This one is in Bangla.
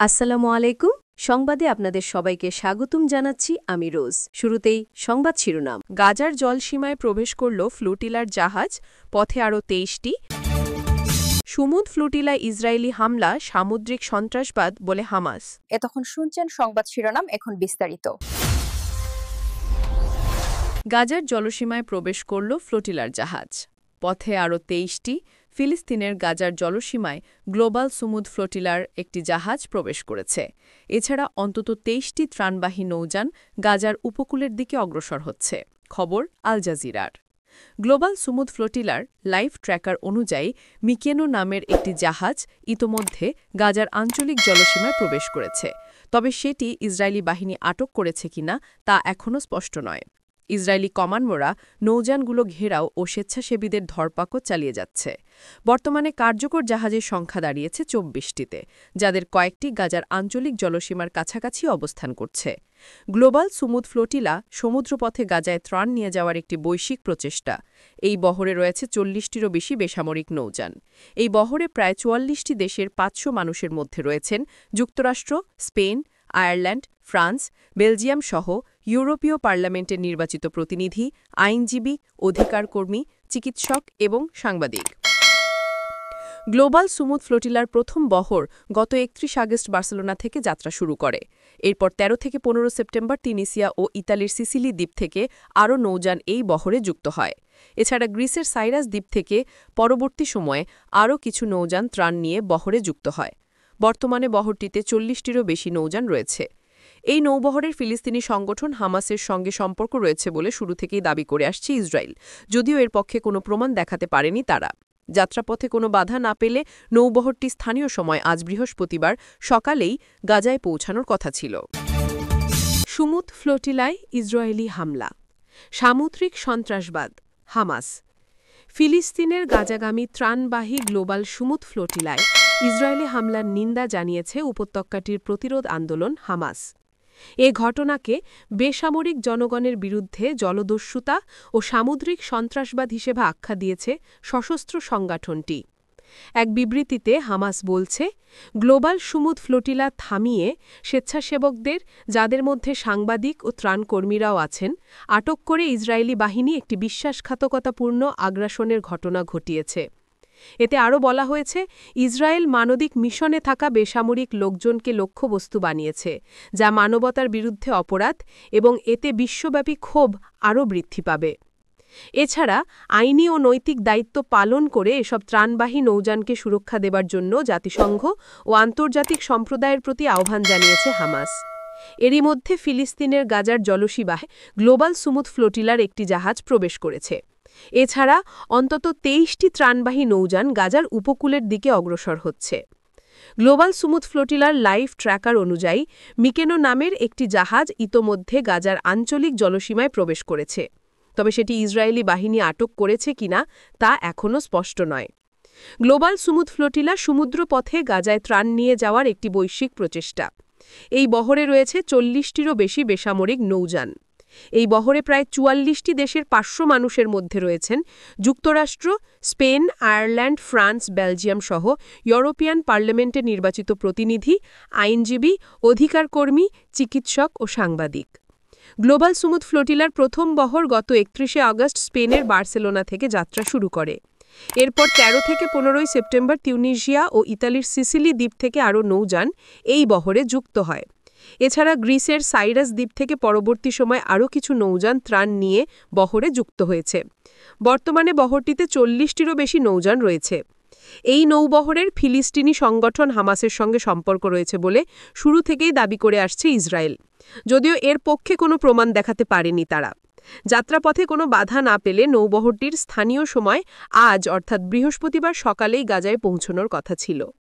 আসসালামু আলাইকুম। সংবাদে আপনাদের সবাইকে স্বাগতম জানাচ্ছি আমি রোজ। শুরুতেই সংবাদ শিরোনাম। গাজার জলসীমায় প্রবেশ করল ফ্লুটিলার জাহাজ, পথে আরও ২৩টি। সুমুদ ফ্লুটিলায় ইসরায়েলি হামলা সামুদ্রিক সন্ত্রাসবাদ বলে হামাস। এতক্ষণ শুনছেন সংবাদ শিরোনাম, এখন বিস্তারিত। গাজার জলসীমায় প্রবেশ করল ফ্লোটিলার জাহাজ, পথে আরও ২৩টি। ফিলিস্তিনের গাজার জলসীমায় গ্লোবাল সুমুদ ফ্লোটিলার একটি জাহাজ প্রবেশ করেছে। এছাড়া অন্তত ২৩টি ত্রাণবাহী নৌযান গাজার উপকূলের দিকে অগ্রসর হচ্ছে। খবর আল জাজিরার। গ্লোবাল সুমুদ ফ্লোটিলার লাইভ ট্র্যাকার অনুযায়ী মিকেনো নামের একটি জাহাজ ইতোমধ্যে গাজার আঞ্চলিক জলসীমায় প্রবেশ করেছে, তবে সেটি ইসরায়েলি বাহিনী আটক করেছে কিনা তা এখনও স্পষ্ট নয়। ইসরায়েলি কমান্ডোরা নৌযানগুলো ঘেরাও ও স্বেচ্ছাসেবীদের ধরপাকড় চালিয়ে যাচ্ছে। বর্তমানে কার্যকর জাহাজের সংখ্যা দাঁড়িয়েছে ২৪টিতে, যাদের কয়েকটি গাজার আঞ্চলিক জলসীমার কাছাকাছি অবস্থান করছে। গ্লোবাল সুমুদ ফ্লোটিলা সমুদ্রপথে গাজায় ত্রাণ নিয়ে যাওয়ার একটি বৈশ্বিক প্রচেষ্টা। এই বহরে রয়েছে ৪০টিরও বেশি বেসামরিক নৌযান। এই বহরে প্রায় ৪৪টি দেশের ৫০০ মানুষের মধ্যে রয়েছেন যুক্তরাষ্ট্র, স্পেন, আয়ারল্যান্ড, ফ্রান্স, বেলজিয়াম সহ ইউরোপীয় পার্লামেন্টের নির্বাচিত প্রতিনিধি, আইনজীবী, অধিকারকর্মী, চিকিৎসক এবং সাংবাদিক। গ্লোবাল সুমুদ ফ্লোটিলার প্রথম বহর গত ৩১ আগস্ট বার্সেলোনা থেকে যাত্রা শুরু করে। এরপর ১৩ থেকে ১৫ সেপ্টেম্বর তিউনিসিয়া ও ইতালির সিসিলি দ্বীপ থেকে আরও নৌযান এই বহরে যুক্ত হয়। এছাড়া গ্রিসের সাইরাস দ্বীপ থেকে পরবর্তী সময়ে আরও কিছু নৌযান ত্রাণ নিয়ে বহরে যুক্ত হয়। বর্তমানে বহরটিতে ৪০টিরও বেশি নৌযান রয়েছে। এই নৌবহরের ফিলিস্তিনি সংগঠন হামাসের সঙ্গে সম্পর্ক রয়েছে বলে শুরু থেকেই দাবি করে আসছে ইসরায়েল, যদিও এর পক্ষে কোনো প্রমাণ দেখাতে পারেনি তারা। যাত্রাপথে কোনো বাধা না পেলে নৌবহরটি স্থানীয় সময় আজ বৃহস্পতিবার সকালেই গাজায় পৌঁছানোর কথা ছিল। সুমুদ ফ্লোটিলায় ইসরায়েলি হামলা, সামুদ্রিক সন্ত্রাসবাদ, হামাস। ফিলিস্তিনের গাজাগামী ত্রাণবাহী গ্লোবাল সুমুদ ফ্লোটিলায় ইসরায়েলি হামলার নিন্দা জানিয়েছে উপত্যকাটির প্রতিরোধ আন্দোলন হামাস। এ ঘটনাকে বেসামরিক জনগণের বিরুদ্ধে জলদস্যুতা ও সামুদ্রিক সন্ত্রাসবাদ হিসেবে আখ্যা দিয়েছে সশস্ত্র সংগঠনটি। এক বিবৃতিতে হামাস বলছে, গ্লোবাল সুমুদ ফ্লোটিলা থামিয়ে স্বেচ্ছাসেবকদের, যাদের মধ্যে সাংবাদিক ও ত্রাণকর্মীরাও আছেন, আটক করে ইসরায়েলি বাহিনী একটি বিশ্বাসঘাতকতাপূর্ণ আগ্রাসনের ঘটনা ঘটিয়েছে। এতে আরও বলা হয়েছে, ইসরায়েল মানবিক মিশনে থাকা বেসামরিক লোকজনকে লক্ষ্যবস্তু বানিয়েছে, যা মানবতার বিরুদ্ধে অপরাধ, এবং এতে বিশ্বব্যাপী ক্ষোভ আরও বৃদ্ধি পাবে। এছাড়া আইনি ও নৈতিক দায়িত্ব পালন করে এসব ত্রাণবাহী নৌযানকে সুরক্ষা দেবার জন্য জাতিসংঘ ও আন্তর্জাতিক সম্প্রদায়ের প্রতি আহ্বান জানিয়েছে হামাস। এরই মধ্যে ফিলিস্তিনের গাজার জলসীমায় গ্লোবাল সুমুদ ফ্লোটিলার একটি জাহাজ প্রবেশ করেছে। এছাড়া অন্তত ২৩টি ত্রাণবাহী নৌযান গাজার উপকূলের দিকে অগ্রসর হচ্ছে। গ্লোবাল সুমুদ ফ্লোটিলার লাইভ ট্র্যাকার অনুযায়ী মিকেনো নামের একটি জাহাজ ইতোমধ্যে গাজার আঞ্চলিক জলসীমায় প্রবেশ করেছে, তবে সেটি ইসরায়েলি বাহিনী আটক করেছে কিনা তা এখনও স্পষ্ট নয়। গ্লোবাল সুমুদ ফ্লোটিলা সমুদ্রপথে গাজায় ত্রাণ নিয়ে যাওয়ার একটি বৈশ্বিক প্রচেষ্টা। এই বহরে রয়েছে ৪০টিরও বেশি বেসামরিক নৌযান। এই বহরে প্রায় ৪৪টি দেশের ৫০০ মানুষের মধ্যে রয়েছেন যুক্তরাষ্ট্র, স্পেন, আয়ারল্যান্ড, ফ্রান্স, বেলজিয়াম সহ ইউরোপিয়ান পার্লামেন্টের নির্বাচিত প্রতিনিধি, আইনজীবী, অধিকারকর্মী, চিকিৎসক ও সাংবাদিক। গ্লোবাল সুমুদ ফ্লোটিলার প্রথম বহর গত ৩১ আগস্ট স্পেনের বার্সেলোনা থেকে যাত্রা শুরু করে। এরপর ১৩ থেকে ১৫ সেপ্টেম্বর তিউনিসিয়া ও ইতালির সিসিলি দ্বীপ থেকে আরও নৌযান এই বহরে যুক্ত হয়। এছাড়া গ্রিসের সাইরাস দ্বীপ থেকে পরবর্তী সময় আরও কিছু নৌযান ত্রাণ নিয়ে বহরে যুক্ত হয়েছে। বর্তমানে বহরটিতে ৪০টিরও বেশি নৌযান রয়েছে। এই নৌবহরের ফিলিস্তিনি সংগঠন হামাসের সঙ্গে সম্পর্ক রয়েছে বলে শুরু থেকেই দাবি করে আসছে ইসরায়েল, যদিও এর পক্ষে কোনো প্রমাণ দেখাতে পারেনি তারা। যাত্রাপথে কোনো বাধা না পেলে নৌবহরটির স্থানীয় সময় আজ অর্থাৎ বৃহস্পতিবার সকালেই গাজায় পৌঁছানোর কথা ছিল।